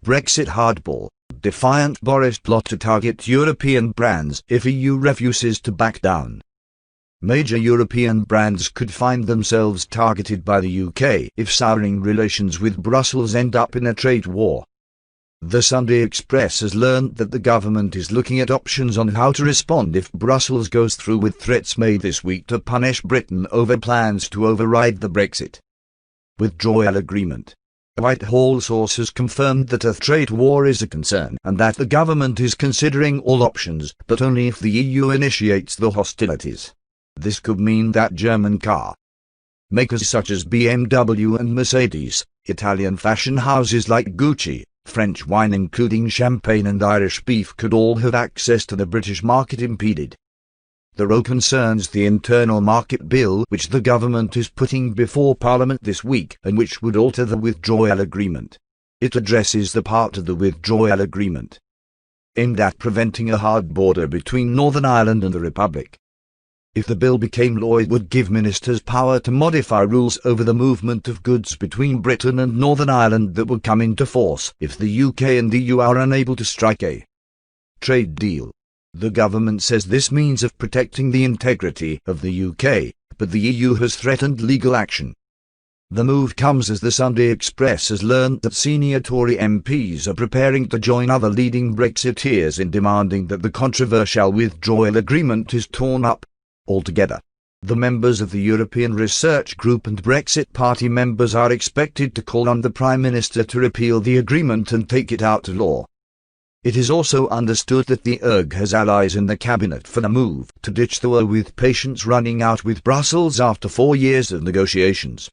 Brexit hardball. Defiant Boris plot to target European brands if EU refuses to back down. Major European brands could find themselves targeted by the UK if souring relations with Brussels end up in a trade war. The Sunday Express has learned that the government is looking at options on how to respond if Brussels goes through with threats made this week to punish Britain over plans to override the Brexit Withdrawal Agreement. Whitehall sources confirmed that a trade war is a concern and that the government is considering all options, but only if the EU initiates the hostilities. This could mean that German car makers such as BMW and Mercedes, Italian fashion houses like Gucci, French wine including champagne and Irish beef could all have access to the British market impeded. The row concerns the internal market bill which the government is putting before Parliament this week and which would alter the withdrawal agreement. It addresses the part of the withdrawal agreement aimed at preventing a hard border between Northern Ireland and the Republic. If the bill became law, it would give ministers power to modify rules over the movement of goods between Britain and Northern Ireland that would come into force if the UK and EU are unable to strike a trade deal. The government says this means of protecting the integrity of the UK, but the EU has threatened legal action. The move comes as the Sunday Express has learned that senior Tory MPs are preparing to join other leading Brexiteers in demanding that the controversial withdrawal agreement is torn up altogether. The members of the European Research Group and Brexit Party members are expected to call on the Prime Minister to repeal the agreement and take it out of law. It is also understood that the ERG has allies in the cabinet for the move to ditch the war with patience running out with Brussels after 4 years of negotiations.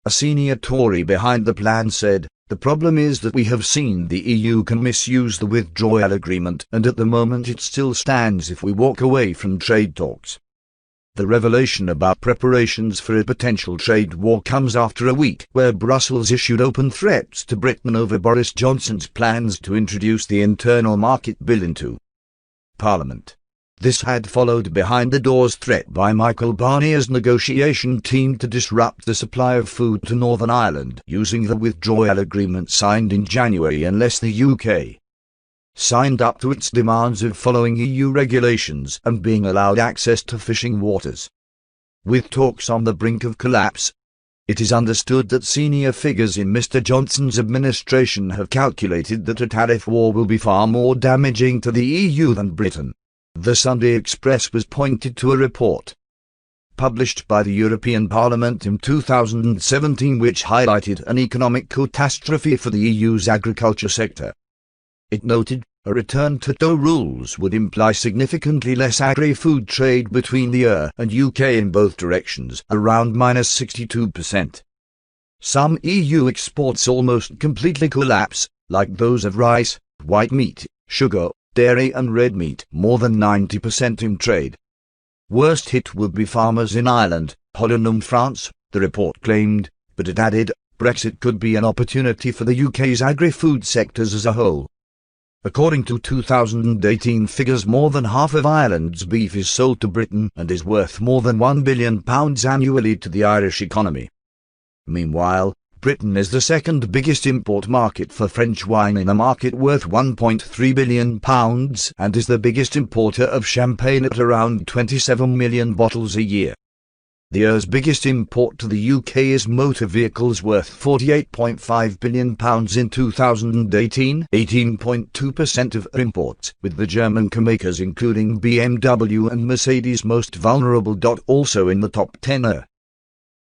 A senior Tory behind the plan said, "The problem is that we have seen the EU can misuse the withdrawal agreement, and at the moment it still stands if we walk away from trade talks." The revelation about preparations for a potential trade war comes after a week where Brussels issued open threats to Britain over Boris Johnson's plans to introduce the internal market bill into Parliament. This had followed behind-the-doors threat by Michael Barnier's negotiation team to disrupt the supply of food to Northern Ireland using the withdrawal agreement signed in January unless the UK signed up to its demands of following EU regulations and being allowed access to fishing waters. With talks on the brink of collapse, it is understood that senior figures in Mr. Johnson's administration have calculated that a tariff war will be far more damaging to the EU than Britain. The Sunday Express was pointed to a report published by the European Parliament in 2017 which highlighted an economic catastrophe for the EU's agriculture sector. It noted, a return to TO rules would imply significantly less agri-food trade between the EU and UK in both directions, around -62%. Some EU exports almost completely collapse, like those of rice, white meat, sugar, dairy and red meat, more than 90% in trade. Worst hit would be farmers in Ireland, Holland and France, the report claimed, but it added, Brexit could be an opportunity for the UK's agri-food sectors as a whole. According to 2018 figures, more than half of Ireland's beef is sold to Britain and is worth more than £1 billion annually to the Irish economy. Meanwhile, Britain is the second biggest import market for French wine in a market worth £1.3 billion and is the biggest importer of champagne at around 27 million bottles a year. The EU's biggest import to the UK is motor vehicles worth £48.5 billion in 2018, 18.2% of imports, with the German carmakers including BMW and Mercedes most vulnerable. Also in the top 10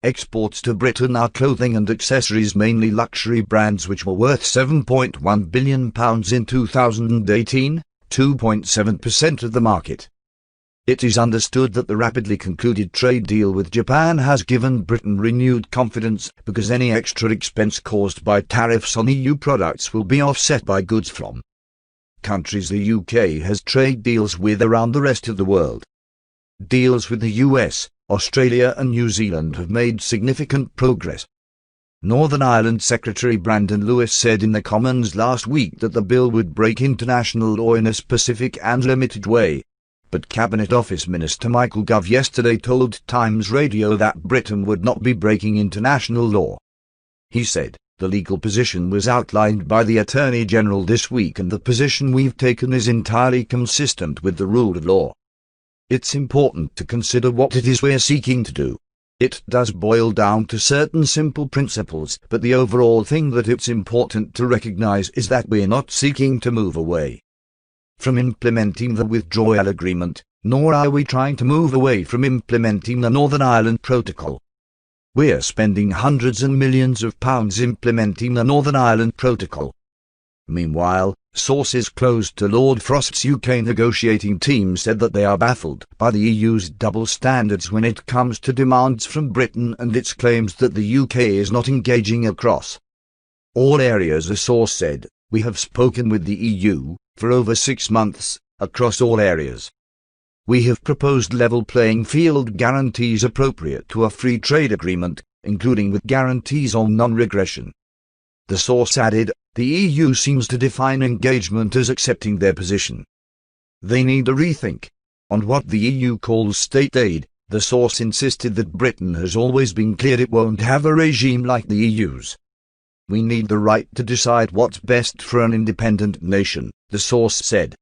exports to Britain are clothing and accessories, mainly luxury brands which were worth £7.1 billion in 2018, 2.7% of the market. It is understood that the rapidly concluded trade deal with Japan has given Britain renewed confidence because any extra expense caused by tariffs on EU products will be offset by goods from countries the UK has trade deals with around the rest of the world. Deals with the US, Australia and New Zealand have made significant progress. Northern Ireland Secretary Brandon Lewis said in the Commons last week that the bill would break international law in a specific and limited way. But Cabinet Office Minister Michael Gove yesterday told Times Radio that Britain would not be breaking international law. He said, The legal position was outlined by the Attorney General this week, and the position we've taken is entirely consistent with the rule of law. It's important to consider what it is we're seeking to do. It does boil down to certain simple principles, but the overall thing that it's important to recognize is that we're not seeking to move away from implementing the Withdrawal Agreement, nor are we trying to move away from implementing the Northern Ireland Protocol. We're spending hundreds and millions of pounds implementing the Northern Ireland Protocol. Meanwhile, sources close to Lord Frost's UK negotiating team said that they are baffled by the EU's double standards when it comes to demands from Britain and its claims that the UK is not engaging across all areas. A source said, "We have spoken with the EU for over 6 months, across all areas. We have proposed level playing field guarantees appropriate to a free trade agreement, including with guarantees on non-regression." The source added, "The EU seems to define engagement as accepting their position. They need a rethink on what the EU calls state aid." The source insisted that Britain has always been clear it won't have a regime like the EU's. "We need the right to decide what's best for an independent nation," the source said.